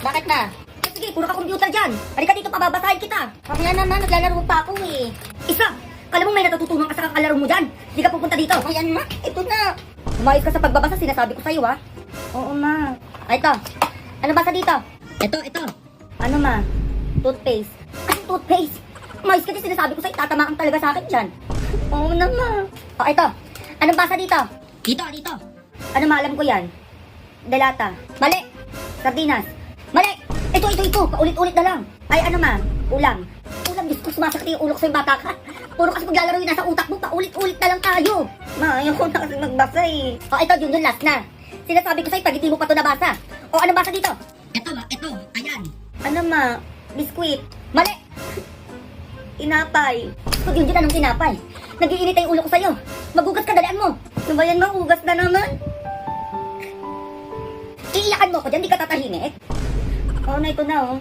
Bakit na? Sige, puro ka computer dyan. Halika dito, pababasahin kita. Kaya naman, naglalaro pa ako eh. Isa, kala mo may natututunan ka sa kakalaro mo dyan. Hindi ka pupunta dito. Ayan ma, ito na. Umayos ka sa pagbabasa, sinasabi ko sa'yo ha. Oo ma. Ay, ito. Ano basa dito? Ito. Ano ma? Toothpaste. Ay, toothpaste. Umayos ka din, sinasabi ko sa'yo, tatamaan talaga sa akin dyan. Oo na ma. O, ito. Anong basa dito? Dito. Ano ma, alam ko yan? Delata. Mali. Sardinas. Mali. Ito. Paulit-ulit na lang. Ay, ano ma? Ulam. Ulam, Diyos ko, sumasakit yung ulo ko sa'yo, bata ka. Puro kasi paglalaro yung nasa utak mo, paulit-ulit na lang tayo. Ma, ayoko na kasi magbasa eh. O, ito, yun, last na. Sinasabi ko sa'yo, pag hindi mo pa ito nabasa. O, ano basa dito? Ito. Ayan. Ano ma? Biskuit. Mali. Tinapay. Kung yun, anong tinapay? Nag-iinit yung ulo ko sa'yo. Magugas ka, dalian mo. Ano ba yan, mahugas na naman? Iiyakan mo ko dyan, di ka tatahimik. Oo na, ito na oh.